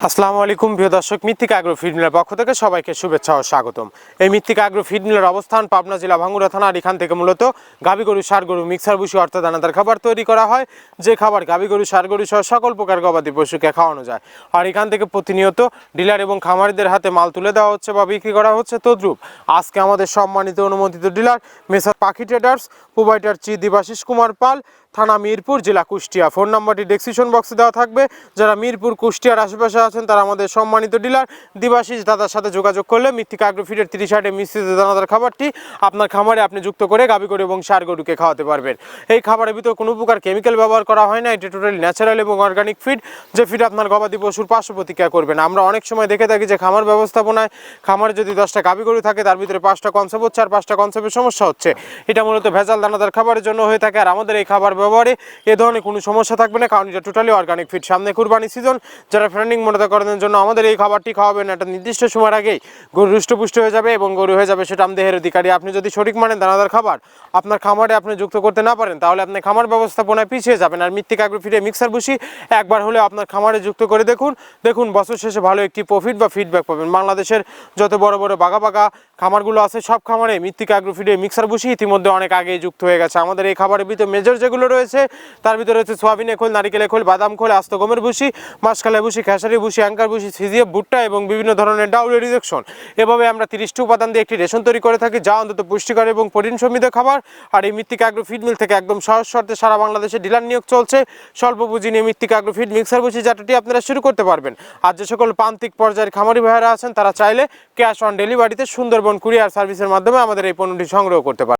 আসসালামু আলাইকুম প্রিয় দর্শক, মৃত্তিকা অ্যাগ্রো ফিড মিলের পক্ষ থেকে সবাইকে শুভেচ্ছা ও স্বাগতম। এই মৃত্তিকা অ্যাগ্রো ফিড মিলের অবস্থান পাবনা জেলা ভাঙ্গুড়া থানা। আর এখান থেকে মূলত গাভী গরু, ষাঁড় গরু, মিক্সার ভুসি অর্থাৎ দানাদার খাবার তৈরি করা হয়, যে খাবার গাভী গরু, ষাঁড় গরু সহ সকল প্রকার গবাদি পশুকে খাওয়ানো যায়। আর এখান থেকে প্রতিনিয়ত ডিলার এবং খামারিদের হাতে মাল তুলে দেওয়া হচ্ছে বা বিক্রি করা হচ্ছে। তদ্রুপ আজকে আমাদের সম্মানিত অনুমোদিত ডিলার মেসার পাখি ট্রেডার্স, প্রোভাইডার দেবাশিস কুমার পাল, থানা মিরপুর, জেলা কুষ্টিয়া। ফোন নাম্বারটি ডেসক্রিপশন বক্সে দেওয়া থাকবে। যারা মিরপুর, কুষ্টিয়ার আশেপাশে আছেন তারা আমাদের সম্মানিত ডিলার দেবাশিস দাদার সাথে যোগাযোগ করলে মৃত্তিকা অ্যাগ্রো ফিডের 30 মিশ্রিত দানাদার খাবারটি আপনার খামারে আপনি যুক্ত করে গাভী গরু এবং ষাঁড় গরুকে খাওয়াতে পারবেন। এই খাবারের ভিতরে কোনো প্রকার কেমিক্যাল ব্যবহার করা হয় না। এটি টোটালি ন্যাচারাল এবং অর্গানিক ফিড, যে ফিড আপনার গবাদি পশুর পার্শ্ব প্রতিক্রিয়া করবে না। আমরা অনেক সময় দেখে থাকি যে খামার ব্যবস্থাপনায় খামারে যদি 10টা গাভী গরু থাকে তার ভিতরে 5টা কনসেপ্ট হচ্ছে আর 5টা কনসেপ্টের সমস্যা হচ্ছে। এটা মূলত ভেজাল দানাদার খাবারের জন্য হয়ে থাকে। আর আমাদের এই খাবার ব্যবহারে এ ধরনের কোনো সমস্যা থাকবে না, কারণ এটা টোটালি অর্গানিক ফিড। সামনে কুরবানি সিজন, যারা ফ্রেন্ডিং মনিটরকরণের জন্য আমাদের এই খাবারটি খাওয়াবেন, একটা নির্দিষ্ট সময়ের আগেই গরু হৃষ্টপুষ্ট হয়ে যাবে এবং গরু হয়ে যাবে সেটা দেহের অধিকারী। আপনি যদি সঠিক মানের দানাদার খাবার আপনার খামারে আপনি যুক্ত করতে না পারেন তাহলে আপনি খামার ব্যবস্থাপনায় পিছিয়ে যাবেন। আর মৃত্তিকা অ্যাগ্রো ফিডে মিক্সার ভুসি একবার হলে আপনার খামারে যুক্ত করে দেখুন বছর শেষে ভালো একটি প্রফিট বা ফিডব্যাক পাবেন। বাংলাদেশের যত বড় বড় বাঘা খামারগুলো আছে সব খামারে মৃত্তিকা অ্যাগ্রো ফিডে মিক্সার ভুসি ইতিমধ্যে অনেক আগেই যুক্ত হয়ে গেছে। আমাদের এই খাবারের ভিতরে মেজর যেগুলো রয়েছে তার ভিতরে রয়েছে সোয়াবিনের খোল, নারিকেলের খোল, বাদাম খোল, আস্ত গমের ভুসি, মাসকালাই ভুসি, খেসারি ভুসি, অ্যাঙ্কার ভুসি, সিজিএফ, ভুট্টা এবং বিভিন্ন ধরনের ডাউল রিজেকশন। এভাবে আমরা 30টি উপাদান দিয়ে একটি রেশন তৈরি করে থাকি, যা অন্তত পুষ্টিকর এবং প্রোটিন সমৃদ্ধ খাবার। আর এই মৃত্তিকা অ্যাগ্রো ফিড মিল থেকে একদম সহজ শর্তে সারা বাংলাদেশে ডিলার নিয়োগ চলছে। স্বল্প পুঁজি নিয়ে মৃত্তিকা অ্যাগ্রো ফিড মিক্সার ভুসি জাতটি আপনারা শুরু করতে পারবেন। আর যে সকল প্রান্তিক পর্যায়ের খামারি ভাইয়েরা আছেন তারা চাইলে ক্যাশ অন ডেলিভারিতে সুন্দরবন কুরিয়ার সার্ভিসের মাধ্যমে আমাদের এই পণ্যটি সংগ্রহ করতে পারেন।